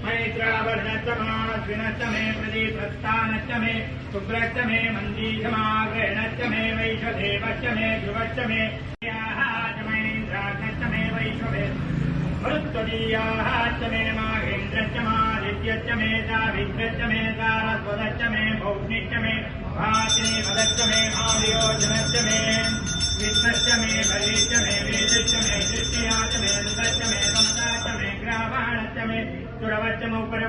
मैत्रावर्णचमाश्विनचमे प्रदीप्रस्थानचमे शुभ्रचमे मन्दीचमाग्रेणचमे वैश्वदेवचमे ध्रुवचमे महेन्द्राग्नचमे वैश्ववे मरुत्वदीयाश्चमे माहेन्द्रचमादित्यचमे दाविद्रचमे सारस्वतचमे भौग्निचमे भातिनी पदचमे आर्योजनचमे विष्णश्चमे बलिचमे वेदचमे दृष्टियाचमे दुदचमे समताचमे ग्रावाणचमे सुरवचमुपर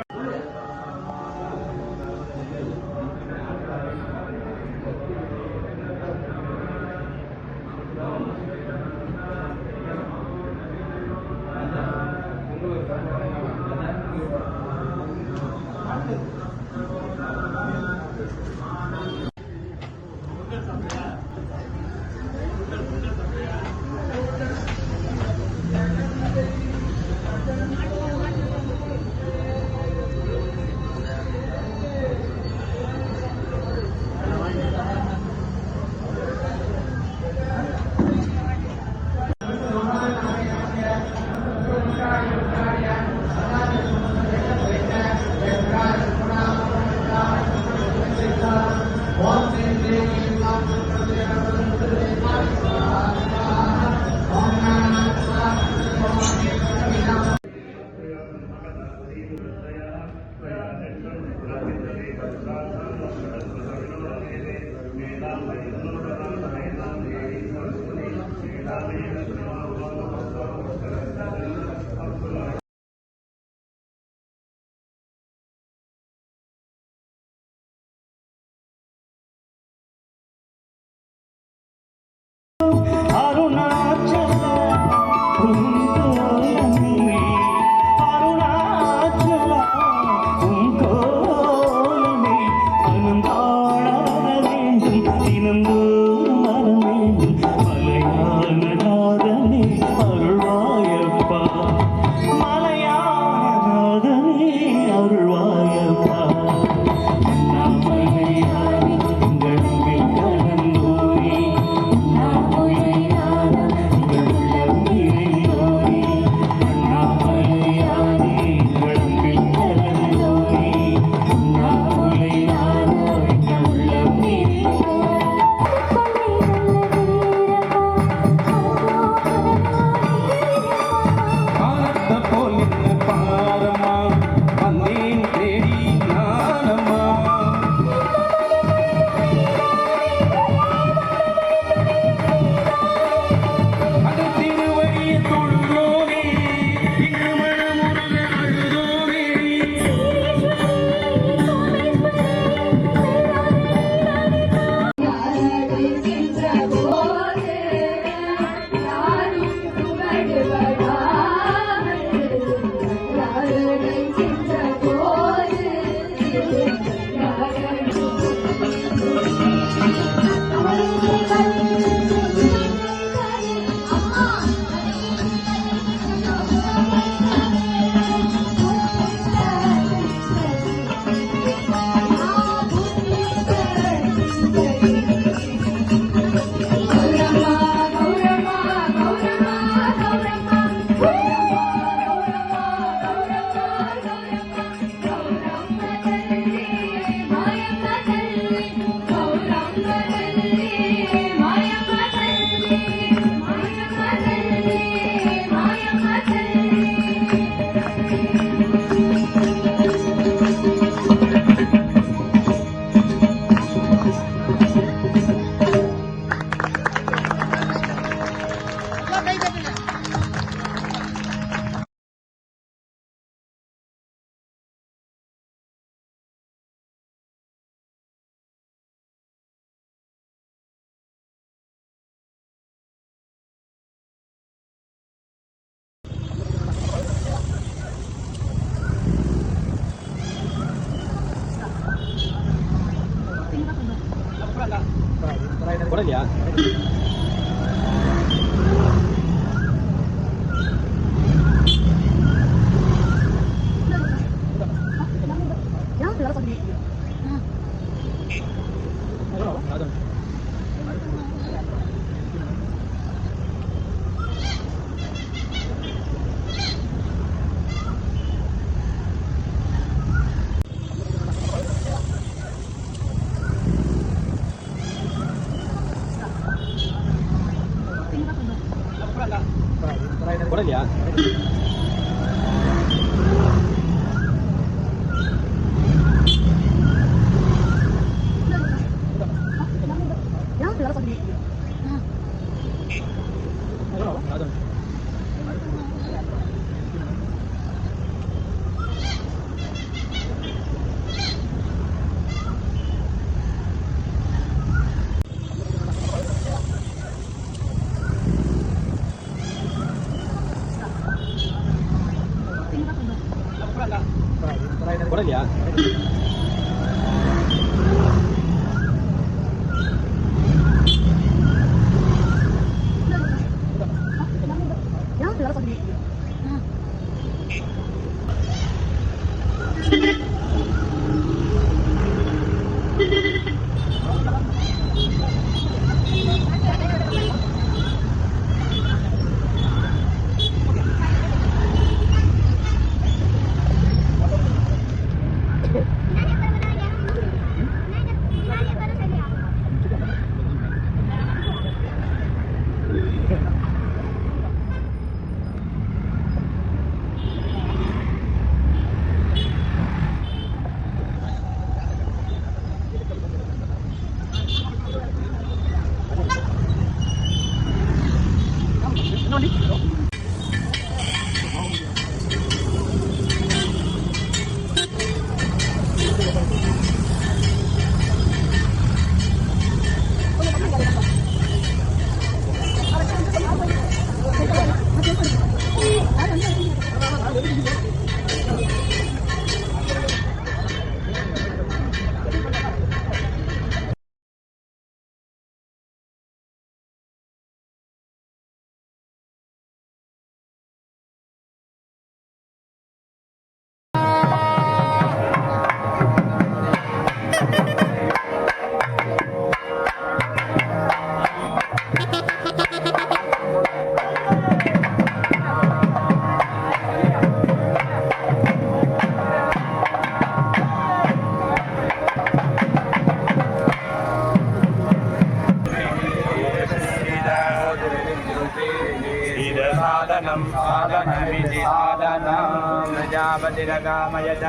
साधनं साधनमिति साधनं प्रजापतिरकामयत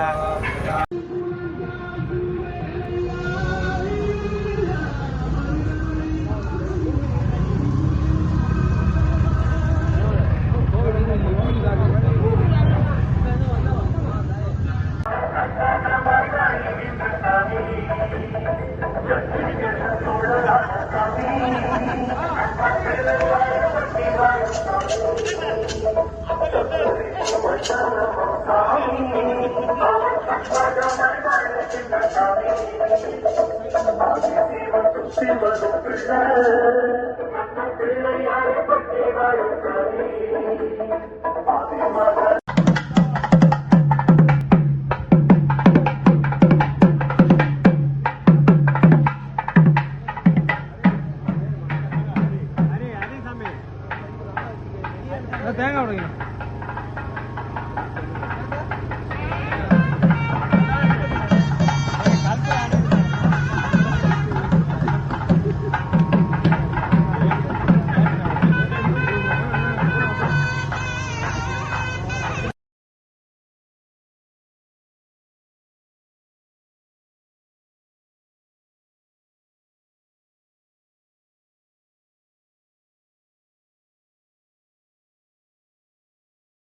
தேங்காய் விடுங்க.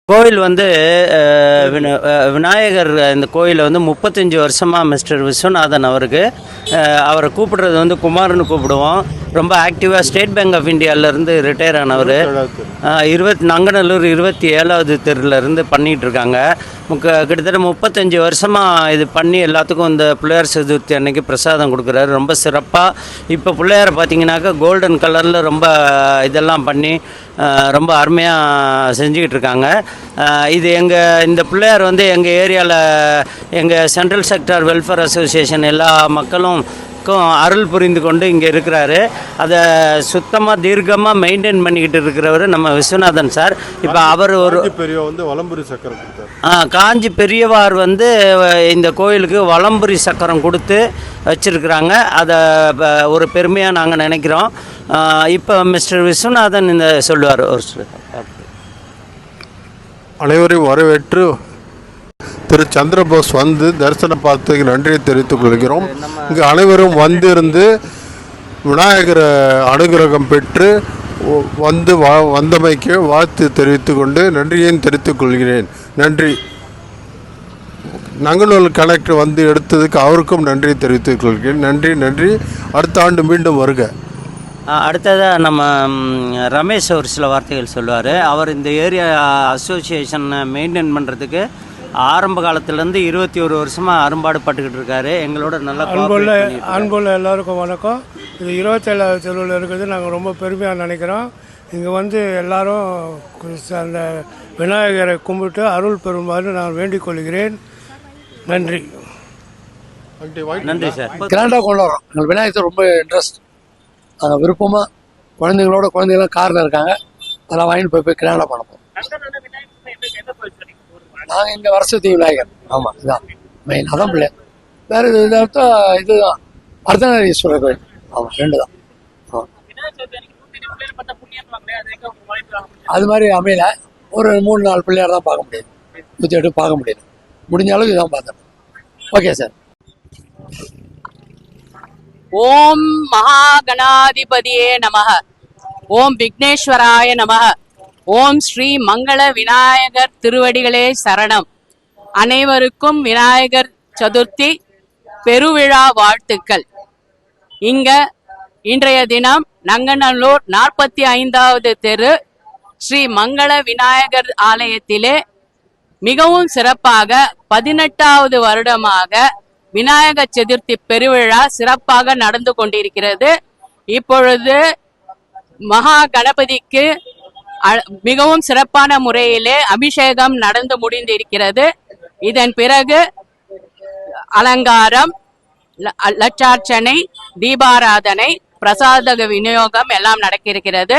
கோயில் வந்து விநாயகர் இந்த கோயிலில் வந்து 35 வருஷமாக மிஸ்டர் விஸ்வநாதன் அவருக்கு அவரை கூப்பிடுறது வந்து குமார்னு கூப்பிடுவோம். ரொம்ப ஆக்டிவாக ஸ்டேட் பேங்க் ஆஃப் இந்தியாவிலேருந்து ரிட்டையர் ஆனவர். நங்கநல்லூர் 27வது தெருவிலேருந்து பண்ணிகிட்ருக்காங்க. கிட்டத்தட்ட 35 வருஷமாக இது பண்ணி எல்லாத்துக்கும் இந்த பிள்ளையார் சதுர்த்தி அன்னைக்கு பிரசாதம் கொடுக்குறாரு ரொம்ப சிறப்பாக. இப்போ பிள்ளையாரை பார்த்தீங்கன்னாக்கா கோல்டன் கலரில் ரொம்ப இதெல்லாம் பண்ணி ரொம்ப அருமையாக செஞ்சுக்கிட்டு இருக்காங்க. இது இந்த பிள்ளையார் வந்து எங்கள் ஏரியாவில் எங்கள் சென்ட்ரல் செக்டார் வெல்ஃபேர் அசோசியேஷன் எல்லா மக்களும் அருள் புரிந்து கொண்டு இங்கே இருக்கிறாரு. அதை சுத்தமாக தீர்க்கமாக மெயின்டைன் பண்ணிக்கிட்டு இருக்கிறவர் நம்ம விஸ்வநாதன் சார். இப்போ அவர் ஒரு வந்து வலம்புரி சக்கரம் கொடுத்தார். காஞ்சி பெரியவார் வந்து இந்த கோயிலுக்கு வலம்புரி சக்கரம் கொடுத்து வச்சுருக்குறாங்க. அதை ஒரு பெருமையாக நாங்கள் நினைக்கிறோம். இப்போ மிஸ்டர் விஸ்வநாதன் இந்த சொல்லுவார் ஒரு சில. அனைவரையும் வரவேற்று திரு சந்திரபோஸ் வந்து தரிசனம் பார்த்ததுக்கு நன்றியை தெரிவித்துக் கொள்கிறோம். இங்கு அனைவரும் வந்திருந்து விநாயகர் அனுகிரகம் பெற்று வந்தமைக்கு வாழ்த்து தெரிவித்துக் கொண்டு நன்றியையும் தெரிவித்துக் கொள்கிறேன். நன்றி. நங்கநல்லூர் கலெக்டர் வந்து எடுத்ததுக்கு அவருக்கும் நன்றி தெரிவித்துக் கொள்கிறேன். நன்றி. அடுத்த ஆண்டு மீண்டும் வருக. அடுத்ததாக நம்ம ரமேஷ் அவர் சில வார்த்தைகள் சொல்லுவார். அவர் இந்த ஏரியா அசோசியேஷனை மெயின்டைன் பண்ணுறதுக்கு ஆரம்ப காலத்துலேருந்து 21 வருஷமாக அரும்பாடுபட்டுக்கிட்டு இருக்காரு. எங்களோட நல்லா அன்புள்ள எல்லாருக்கும் வணக்கம். இது 27வது தெருவில் இருக்குது. நாங்கள் ரொம்ப பெருமையாக நினைக்கிறோம். இங்கே வந்து எல்லாரும் அந்த விநாயகரை கும்பிட்டு அருள் பெறுமாறு நான் வேண்டிக் கொள்கிறேன். நன்றி. நன்றி சார். கிராண்டாக கொண்டாடுறோம். எங்கள் விநாயகர் ரொம்ப இன்ட்ரெஸ்ட், விருப்பமாக குழந்தைங்களாம் காரில் இருக்காங்க. அதெல்லாம் வாங்கிட்டு போய் கிராண்டாக பண்ணப்போம். நாங்கள் இங்கே வரசதி விநாயகர். ஆமாம், இதுதான் மெயின். அதான் பிள்ளை. வேறு இதுதான் அர்த்தநாரீஸ்வரர் கோயில். ஆமாம், 2 தான். அது மாதிரி அமையல. ஒரு 3-4 பிள்ளையார் தான் பார்க்க முடியுது. 108 பார்க்க முடியல. முடிஞ்ச அளவுக்கு இதான் பார்த்தேன். Okay sir. ஓம் மகாகணாதிபதியே நமக. ஓம் விக்னேஸ்வராய நமக. ஓம் ஸ்ரீ மங்கள விநாயகர் திருவடிகளே சரணம். அனைவருக்கும் விநாயகர் சதுர்த்தி பெருவிழா வாழ்த்துக்கள். இன்றைய தினம் நங்கநல்லூர் 45வது தெரு ஸ்ரீ மங்கள விநாயகர் ஆலயத்திலே மிகவும் சிறப்பாக 18வது வருடமாக விநாயகர் சதுர்த்தி பெருவிழா சிறப்பாக நடந்து கொண்டிருக்கிறது. இப்பொழுது மகா கணபதிக்கு மிகவும் சிறப்பான முறையிலே அபிஷேகம் நடந்து முடிந்திருக்கிறது. இதன் பிறகு அலங்காரம், லட்சார்ச்சனை, தீபாராதனை, பிரசாத விநியோகம் எல்லாம் நடக்கிறது.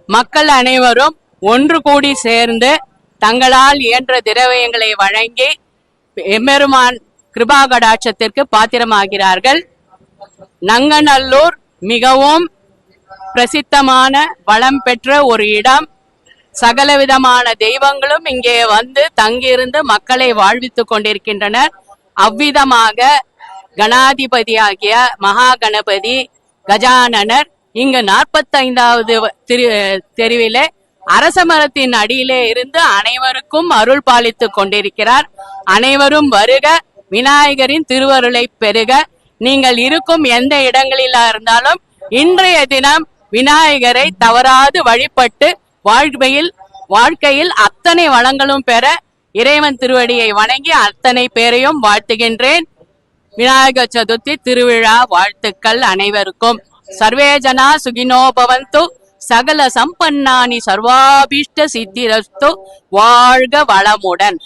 மக்கள் அனைவரும் ஒன்று கூடி சேர்ந்து தங்களால் இயன்ற திரவியங்களை வழங்கி எம்பெருமான் கிருபாகடாட்சத்திற்கு பாத்திரமாகிறார்கள். நங்கநல்லூர் மிகவும் பிரசித்தமான வளம் பெற்ற ஒரு இடம். சகலவிதமான தெய்வங்களும் இங்கே வந்து தங்கியிருந்து மக்களை வாழ்வித்துக் கொண்டிருக்கின்றனர். அவ்விதமாக கணாதிபதியாகிய மகா கணபதி கஜானனர் இங்கு 45வது தெருவிலே அரச மரத்தின் அடியிலே இருந்து அனைவருக்கும் அருள் பாலித்துக் கொண்டிருக்கிறார். அனைவரும் வருக, விநாயகரின் திருவருளை பெறுக. நீங்கள் இருக்கும் எந்த இடங்களிலா இருந்தாலும் இன்றைய தினம் விநாயகரை தவறாது வழிபட்டு வாழ்க்கையில் அத்தனை வளங்களும் பெற இறைவன் திருவடியை வணங்கி அத்தனை பேரையும் வாழ்த்துகின்றேன். விநாயகர் சதுர்த்தி திருவிழா வாழ்த்துக்கள் அனைவருக்கும். சர்வே ஜனா சுகினோ பவந்து, சகல சம்பன்னானி சர்வாபீஷ்ட சித்திரஸ்து. வாழ்க வளமுடன்.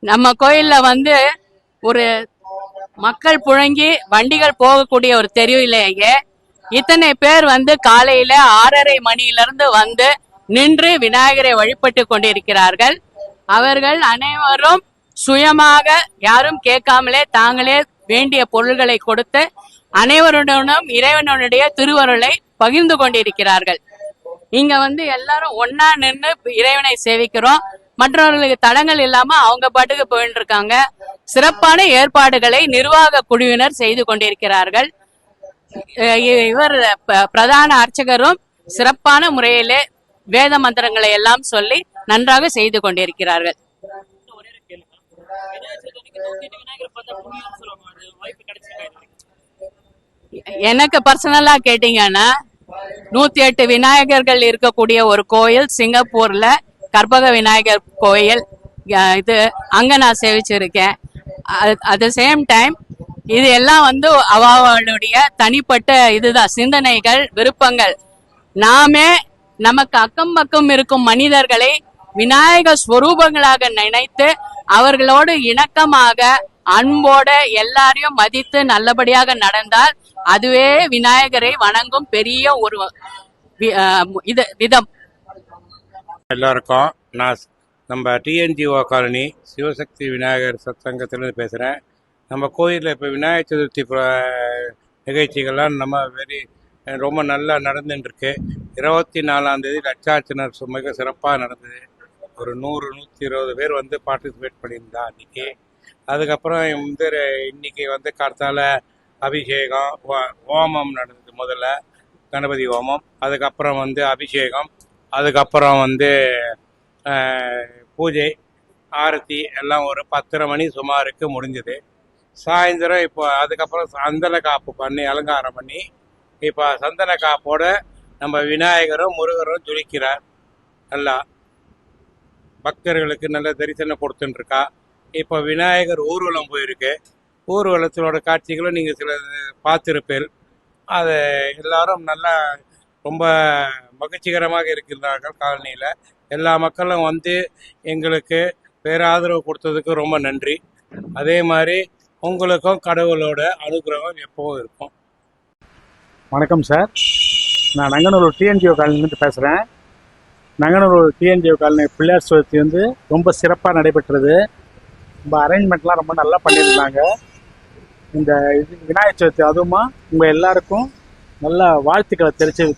நம்ம கோயில்ல வந்து ஒரு மக்கள் புழங்கி வண்டிகள் போகக்கூடிய ஒரு தெருவிலேயே இத்தனை பேர் வந்து காலையில 6:30 மணியிலிருந்து வந்து நின்று விநாயகரை வழிபட்டு கொண்டிருக்கிறார்கள். அவர்கள் அனைவரும் சுயமாக யாரும் கேட்காமலே தாங்களே வேண்டிய பொருள்களை கொடுத்து அனைவருடனும் இறைவனுடைய திருவருளை பகிர்ந்து கொண்டிருக்கிறார்கள். இங்க வந்து எல்லாரும் ஒன்னா நின்று இறைவனை சேவிக்கிறோம். மற்றவர்களுக்கு தடங்கள் இல்லாம அவங்க பாட்டுக்கு போயிட்டு இருக்காங்க. சிறப்பான ஏற்பாடுகளை நிர்வாக குழுவினர் செய்து கொண்டிருக்கிறார்கள். இவர் பிரதான அர்ச்சகரும் சிறப்பான முறையிலே வேத மந்திரங்களை எல்லாம் சொல்லி நன்றாக செய்து கொண்டிருக்கிறார்கள். எனக்கு பர்சனலா கேட்டீங்கன்னா 108 விநாயகர்கள் இருக்கக்கூடிய ஒரு கோயில் சிங்கப்பூர்ல கற்பக விநாயகர் கோயில், இது அங்க நான் சேவிச்சிருக்கேன். அட் த சேம் டைம் இது எல்லாம் வந்து அவளுடைய தனிப்பட்ட இதுதான் சிந்தனைகள், விருப்பங்கள். நாமே நமக்கு அக்கம் பக்கம் இருக்கும் மனிதர்களை விநாயகர் ஸ்வரூபங்களாக நினைத்து அவர்களோடு இணக்கமாக அன்போட எல்லாரையும் மதித்து நல்லபடியாக நடந்தால் அதுவே விநாயகரை வணங்கும் பெரிய ஒரு விதம். எல்லாருக்கும் நான் நம்ம டிஎன்ஜிஓ காலனி சிவசக்தி விநாயகர் சத்சங்கத்திலிருந்து பேசுகிறேன். நம்ம கோயிலில் இப்போ விநாயகர் சதுர்த்தி நிகழ்ச்சிகள்லாம் ரொம்ப நல்லா நடந்துட்டுருக்கு. 24ஆம் தேதி லட்சார்ச்சனர் மிக சிறப்பாக நடந்தது. ஒரு 100-120 பேர் வந்து பார்ட்டிசிபேட் பண்ணியிருந்தா அன்றைக்கி. அதுக்கப்புறம் இன்னைக்கு வந்து கார்த்தால அபிஷேகம் ஹோமம் நடந்தது. முதல்ல கணபதி ஹோமம், அதுக்கப்புறம் வந்து அபிஷேகம், அதுக்கப்புறம் வந்து பூஜை, ஆரத்தி எல்லாம் ஒரு 10:30 மணி சுமாருக்கு முடிஞ்சது. சாயந்தரம் இப்போ அதுக்கப்புறம் சந்தன காப்பு பண்ணி அலங்காரம் பண்ணி இப்போ சந்தன காப்போட நம்ம விநாயகரும் முருகரும் ஜொலிக்கிறார். நல்லா பக்தர்களுக்கு நல்ல தரிசனம் கொடுத்துட்டுருக்கா. இப்போ விநாயகர் ஊர்வலம் போயிருக்கு. ஊர்வலத்தோட காட்சிகளும் நீங்கள் சில பார்த்துருப்பீர்கள். அது எல்லாரும் நல்லா ரொம்ப மகிழ்ச்சிகரமாக இருக்கிறார்கள். காலனியில் எல்லா மக்களும் வந்து எங்களுக்கு பேராதரவு கொடுத்ததுக்கு ரொம்ப நன்றி. அதே மாதிரி உங்களுக்கும் கடவுளோட அனுகிரகம் எப்பவும் இருக்கும். வணக்கம் சார், நான் நங்கநல்லூர் டிஎன்ஜிஓ காலனிலேருந்து பேசுகிறேன். நங்கநல்லூர் டிஎன்ஜிஓ காலனி பிள்ளையார் சதுர்த்தி வந்து ரொம்ப சிறப்பாக நடைபெற்றது. ரொம்ப அரேஞ்ச்மெண்ட்லாம் ரொம்ப நல்லா பண்ணியிருந்தாங்க. இந்த இது விநாயகர் சதுர்த்தி அதுவுமா உங்கள் எல்லாருக்கும் நல்ல வாழ்த்துக்களை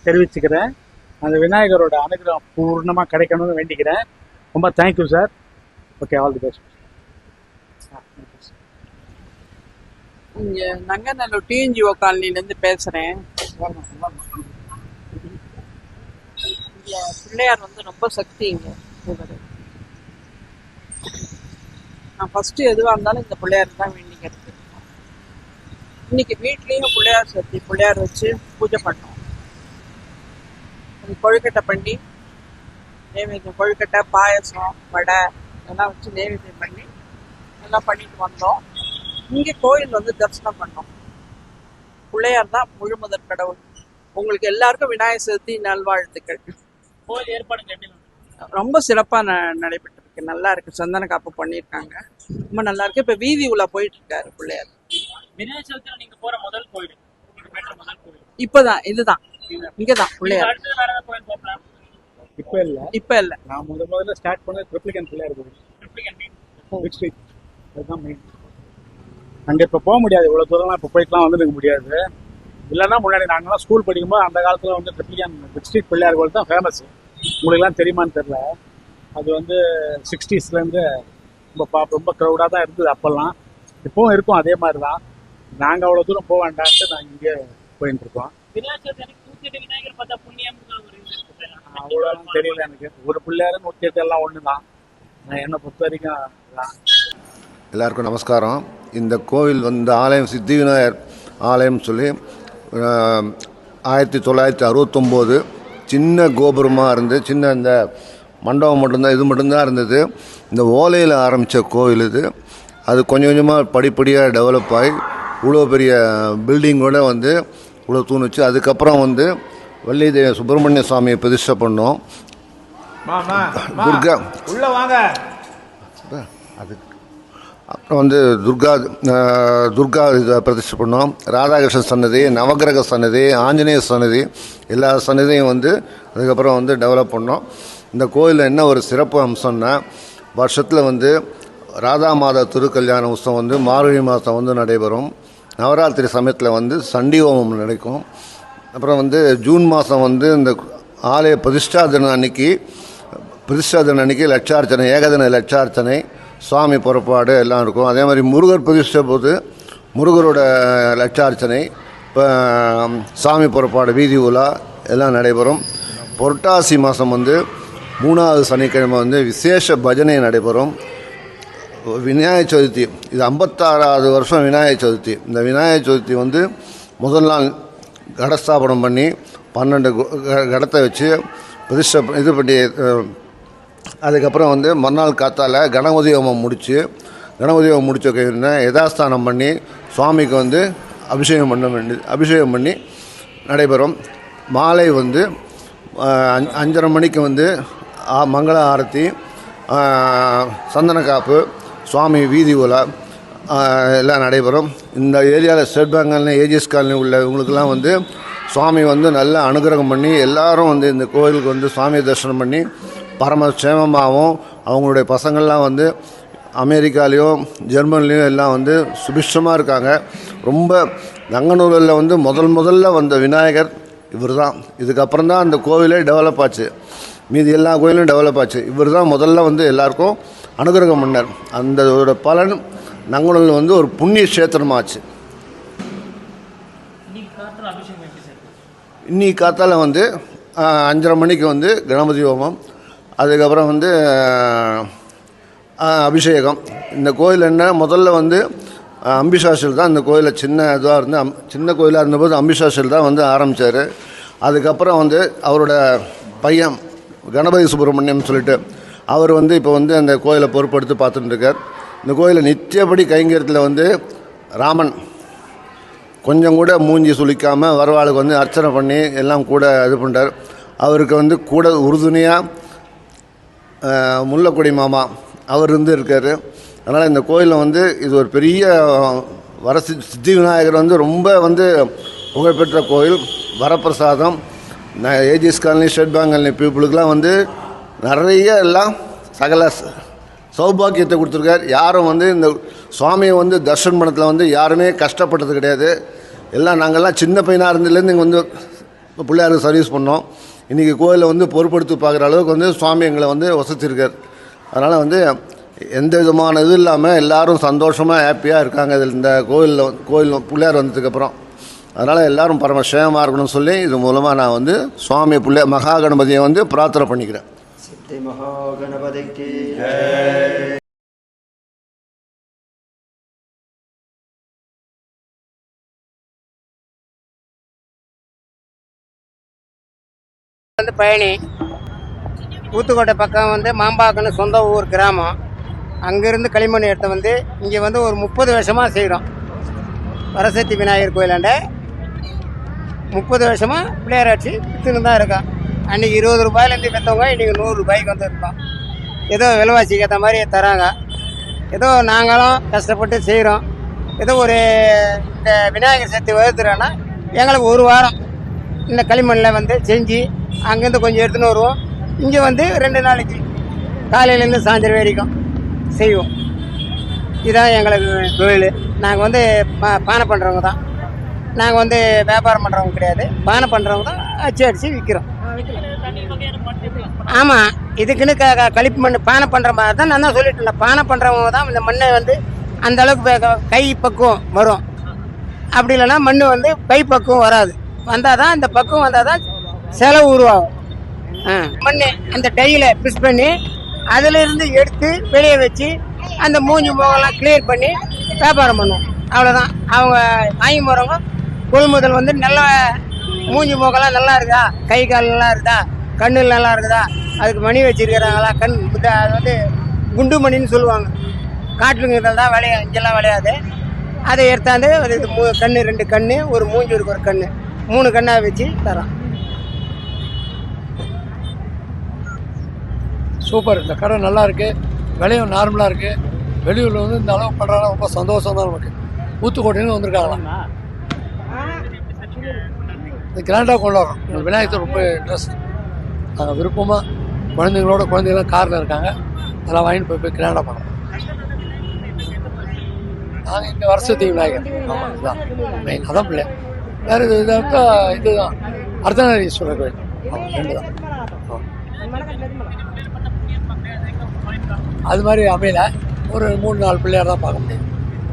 தெரிவிச்சுக்கிறேன். அந்த விநாயகரோட அனுகிரகம் பூர்ணமாக கிடைக்கணும்னு வேண்டிக்கிறேன். ரொம்ப thank you sir. Okay, all the best. இங்கே நங்கநல்லூர் டிஎன்ஜிஓ காலனிலேருந்து பேசுகிறேன். இங்கே பிள்ளையார் வந்து ரொம்ப சக்திங்க. நான் ஃபஸ்ட்டு எதுவாக இருந்தாலும் இந்த பிள்ளையார் தான் வேண்டிக்கிறது. இன்னைக்கு வீட்லேயும் பிள்ளையார் சக்தி பிள்ளையார் வச்சு பூஜை பண்ணோம். கொழுக்கட்டை பண்ணி நைவேத்தியம், கொழுக்கட்டை, பாயசம், வடை இதெல்லாம் வச்சு நைவேத்தியம் பண்ணி எல்லாம் பண்ணிட்டு வந்தோம். இங்கே கோயில் வந்து தரிசனம் பண்ணோம். பிள்ளையார் தான் முழு முதற் கடவுள். உங்களுக்கு எல்லாருக்கும் விநாயகர் சதுர்த்தி நல்வாழ்த்துக்கள். கோயில் ஏற்பாடு ரொம்ப சிறப்பாக நடைபெற்றிருக்கு. நல்லா இருக்கு. சந்தன காப்பு பண்ணியிருக்காங்க. ரொம்ப நல்லா இருக்கு. இப்போ வீதி உலா போயிட்டு இருக்காரு பிள்ளையார். விநாயகர் சதுர்த்தியில நீங்க போற முதல் கோயில் இப்பதான் இதுதான் இங்கதான் பிள்ளையார். இப்போ இல்லை நான் முதல்ல ஸ்டார்ட் பண்ண ட்ரிப்ளிகன் பிள்ளையார் கோவில். அதுதான் மெயின். அங்கே இப்போ போக முடியாது, இவ்வளோ தூரம்லாம் இப்போ போய்ட்டுலாம் வந்துருக்க முடியாது. இல்லைன்னா முன்னாடி நாங்களாம் ஸ்கூல் படிக்கும்போது அந்த காலத்தில் வந்து ட்ரிப்ளிகன் ஸ்ட்ரீட் பிள்ளையார் கோவில் தான் ஃபேமஸ். உங்களுக்குலாம் தெரியுமான்னு தெரில. அது வந்து 60ஸ்லேருந்து ரொம்ப க்ரௌடாக தான் இருந்தது அப்போல்லாம். இப்போவும் இருக்கும் அதே மாதிரி தான். நாங்கள் அவ்வளோ தூரம் போக வேண்டான்ட்டு நாங்கள் இங்கே போயிட்டு இருக்கோம். அவ்வளோலாம் தெரியல எனக்கு. ஒரு பிள்ளையாரு 108 எல்லாம் ஒன்று தான். என்னை பொறுத்த வரைக்கும் எல்லாருக்கும் நமஸ்காரம். இந்த கோவில் வந்து ஆலயம் சித்தி விநாயகர் ஆலயம் சொல்லி 1969 சின்ன கோபுரமாக இருந்து சின்ன இந்த மண்டபம் மட்டும்தான், இது மட்டும்தான் இருந்தது. இந்த ஓலையில் ஆரம்பித்த கோவில் இது. அது கொஞ்சம் கொஞ்சமாக படிப்படியாக டெவலப் ஆகி இவ்வளோ பெரிய பில்டிங்கோடு வந்து இவ்வளோ தூண் வச்சு அதுக்கப்புறம் வந்து வள்ளி தேவி சுப்பிரமணிய சுவாமியை பிரதிஷ்டை பண்ணோம். துர்கா உள்ள வாங்க. அது அப்புறம் வந்து துர்கா இதை பிரதிஷ்டை பண்ணோம். ராதாகிருஷ்ணன் சன்னதி, நவகிரக சன்னதி, ஆஞ்சநேய சன்னதி, எல்லா சன்னதியும் வந்து அதுக்கப்புறம் வந்து டெவலப் பண்ணோம். இந்த கோயிலில் என்ன ஒரு சிறப்பு அம்சம்னா, வருஷத்தில் வந்து ராதா மாதா திருக்கல்யாண உற்சவம் வந்து மார்கழி மாதம் வந்து நடைபெறும். நவராத்திரி சமயத்தில் வந்து சண்டி ஹோமம் நடக்கும். அப்புறம் வந்து ஜூன் மாதம் வந்து இந்த ஆலய பிரதிஷ்டா தினம் அன்னைக்கு லட்சார்ச்சனை, ஏகதின லட்சார்ச்சனை, சுவாமி புறப்பாடு எல்லாம் இருக்கும். அதே மாதிரி முருகர் பிரதிஷ்டை போது முருகரோட லட்சார்ச்சனை, இப்போ சாமி புறப்பாடு, வீதி உலா எல்லாம் நடைபெறும். புரட்டாசி மாதம் வந்து 3வது சனிக்கிழமை வந்து விசேஷ பஜனை நடைபெறும். விநாயகர் சதுர்த்தி இது 56வது வருஷம் விநாயகர் சதுர்த்தி. இந்த விநாயகர் சதுர்த்தி வந்து முதல் நாள் கடஸ்தாபனம் பண்ணி 12 கடத்தை வச்சு பிரதிஷ்டை இது பண்ணி அதுக்கப்புறம் வந்து மறுநாள் காத்தால் கணபதி ஹோமம் முடிச்ச யதாஸ்தானம் பண்ணி சுவாமிக்கு வந்து அபிஷேகம் பண்ணி நடைபெறும். மாலை வந்து 5:30 மணிக்கு வந்து மங்கள ஆரத்தி, சந்தன காப்பு, சுவாமி வீதி உலா எல்லாம் நடைபெறும். இந்த ஏரியாவில் state bank colony, AGS colony உள்ளவங்களுக்கெல்லாம் வந்து சுவாமி வந்து நல்ல அனுகிரகம் பண்ணி எல்லாரும் வந்து இந்த கோயிலுக்கு வந்து சுவாமியை தரிசனம் பண்ணி பரமக்ஷேமமாகவும் அவங்களுடைய பசங்கள்லாம் வந்து அமெரிக்காலேயும் ஜெர்மனிலையும் எல்லாம் வந்து சுபிஷ்டமாக இருக்காங்க. ரொம்ப நங்கநல்லூரில் வந்து முதல்ல வந்த விநாயகர் இவர் தான். இதுக்கப்புறம் தான் அந்த கோவிலே டெவலப் ஆச்சு. மீதி எல்லா கோயிலும் டெவலப் ஆச்சு. இவர் தான் முதல்ல வந்து எல்லாருக்கும் அனுகிரகம் பண்ணார். அந்த பலன் நங்கநல்லூர் வந்து ஒரு புண்ணிய கஷேத்திரமாச்சு. இன்னைக்கு காத்தால வந்து 5:30 மணிக்கு வந்து கணபதி ஹோமம், அதுக்கப்புறம் வந்து அபிஷேகம். இந்த கோயில் என்ன முதல்ல வந்து அம்பிசாஷில் தான் இந்த கோயிலை சின்ன இதுவாக இருந்து சின்ன கோயிலாக இருந்தபோது அம்பிசாஷில் தான் வந்து ஆரம்பித்தார். அதுக்கப்புறம் வந்து அவரோட பையன் கணபதி சுப்பிரமணியம் சொல்லிட்டு அவர் வந்து இப்போ வந்து அந்த கோயிலை பொறுப்படுத்தி பார்த்துட்டு இருக்கார். இந்த கோயிலை நித்தியப்படி கைங்கரியத்தில் வந்து ராமன் கொஞ்சம் கூட மூஞ்சி சுளிக்காமல் வரவாளுக்கு வந்து அர்ச்சனை பண்ணி எல்லாம் கூட இது பண்ணுறார். அவருக்கு வந்து கூட உறுதுணையாக முல்லக்குடி மாமா அவர் இருக்கார். அதனால் இந்த கோயிலில் வந்து இது ஒரு பெரிய சித்தி விநாயகர் வந்து ரொம்ப வந்து புகழ்பெற்ற கோயில். வரப்பிரசாதம் AGS colony, state bank colony பீப்புளுக்கெலாம் வந்து நிறைய எல்லாம் சகல சௌபாக்கியத்தை கொடுத்துருக்கார். யாரும் வந்து இந்த சுவாமியை வந்து தர்ஷன் பண்ணத்தில் வந்து யாருமே கஷ்டப்பட்டது கிடையாது. எல்லாம் நாங்கள்லாம் சின்ன பையனாக இருந்ததுலேருந்து இங்கே வந்து பிள்ளையாருக்கு சர்வீஸ் பண்ணோம். இன்றைக்கி கோயிலை வந்து பொறுப்படுத்தி பார்க்குற அளவுக்கு வந்து சுவாமி எங்களை வந்து வசதிருக்கார். அதனால் வந்து எந்த விதமான இது இல்லாமல் எல்லோரும் சந்தோஷமாக ஹாப்பியாக இருக்காங்க இதில் இந்த கோயில் பிள்ளையார் வந்ததுக்கப்புறம். அதனால் எல்லோரும் பரமக்ஷேமமாக இருக்கணும்னு சொல்லி இது மூலமாக நான் வந்து சுவாமி பிள்ளையார் மகா கணபதியை வந்து பிரார்த்தனை பண்ணிக்கிறேன். சித்தி மகா கணபதிக்கு வந்து பழனி ஊத்துக்கோட்டை பக்கம் வந்து மாம்பாக்கன்னு சொந்த ஊர் கிராமம். அங்கேருந்து களிமண் எடுத்து வந்து இங்கே வந்து ஒரு 30 வருஷமாக செய்கிறோம். வரசக்தி விநாயகர் கோயிலாண்ட 30 வருஷமாக பிள்ளையார் ஆட்சி விற்றுன்னு தான் இருக்கோம். அன்றைக்கி 20 ரூபாயிலேருந்து விற்றவங்க இன்றைக்கி 100 ரூபாய்க்கு வந்து இருக்கோம். ஏதோ விலைவாசிக்கு ஏற்ற மாதிரி தராங்க. ஏதோ நாங்களும் கஷ்டப்பட்டு செய்கிறோம். ஏதோ ஒரு இந்த விநாயகர் சதுர்த்தி வகுத்துறோன்னா எங்களுக்கு ஒரு வாரம் இந்த களிமண்ணில் வந்து செஞ்சு அங்கேருந்து கொஞ்சம் எடுத்துன்னு வருவோம். இங்கே வந்து 2 நாளைக்கு காலையிலேருந்து சாயந்தரம் வரைக்கும் செய்வோம். இதுதான் எங்களுக்கு தொழில். நாங்கள் வந்து பானை பண்ணுறவங்க தான். நாங்கள் வந்து வியாபாரம் பண்ணுறவங்க கிடையாது. பானை பண்ணுறவங்க தான் அடித்து விற்கிறோம். ஆமாம், இதுக்குன்னு கழிப்பு மண் பானை பண்ணுற மாதிரி தான் நான் தான் சொல்லிட்டேன். பானை பண்ணுறவங்க தான் இந்த மண்ணை வந்து அந்த அளவுக்கு கை பக்குவம் வரும். அப்படி இல்லைன்னா மண் வந்து கை பக்குவம் வராது. வந்தால் தான் இந்த பக்குவம் வந்தால் தான் செலவு உருவாகும். மண் அந்த டையில் பிஸ் பண்ணி அதிலிருந்து எடுத்து வெளியே வச்சு அந்த மூஞ்சி முகம்லாம் கிளியர் பண்ணி வியாபாரம் பண்ணுவோம். அவ்வளோதான். அவங்க வாங்கி போகிறவங்க கொள்முதல் வந்து நல்லா மூஞ்சி முகம்லாம் நல்லா இருக்குதா, கை கால் நல்லா இருக்குதா, கண்ணு நல்லா இருக்குதா, அதுக்கு மணி வச்சுருக்கிறாங்களா, கண் அது வந்து குண்டு மணின்னு சொல்லுவாங்க. காட்டுங்கிறது தான் இங்கெல்லாம் விளையாது. அதை எடுத்தாந்து ஒரு கண் 2 கண், ஒரு மூஞ்சி ஒரு கண், 3 கண்ணாக வச்சு தரோம். சூப்பர். இந்த கடை நல்லா இருக்குது, விலையும் நார்மலாக இருக்குது. வெளியூரில் வந்து இந்த அளவு பண்ணுறாங்க, ரொம்ப சந்தோஷம் தான் நமக்கு. ஊத்துக்கோட்டையிலும் வந்திருக்காங்களா, இது கிராண்டாக கொண்டாடுறோம். எங்களுக்கு விநாயகர் ரொம்ப இன்ட்ரெஸ்ட். நாங்கள் விருப்பமாக குழந்தைங்களாம் காரில் இருக்காங்க, அதெல்லாம் வாங்கிட்டு போய் கிராண்டாக பண்ணுறோம். நாங்கள் இங்கே வரசக்தி விநாயகர், ஆமாம், இதுதான் மெயின், அதான் பிள்ளை. வேறு இதுதான் அர்த்தநாரீஸ்வரர் கோயில், ஆமாம், 2 தான். அது மாதிரி அமையல. ஒரு 3-4 பிள்ளையார் தான் பார்க்க முடியும்,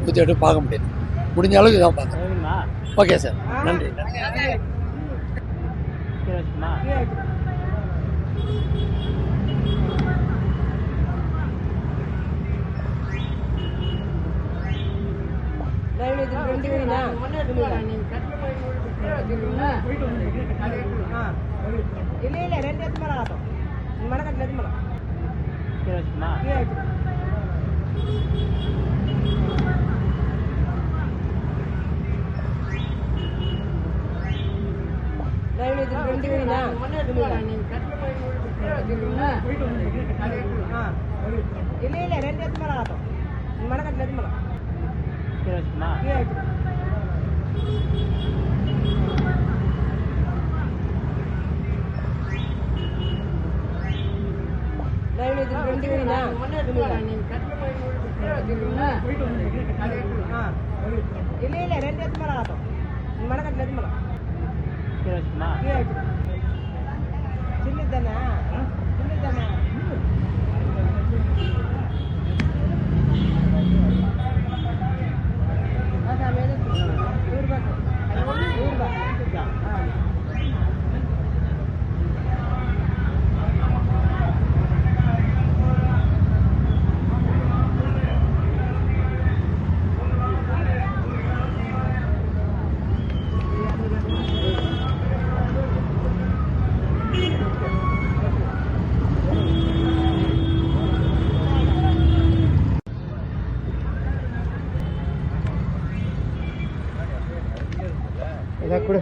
108 பார்க்க முடியாது. முடிஞ்ச அளவுக்கு இதான் பார்த்தேன். ஓகே சார், நன்றி. அதான் கொடு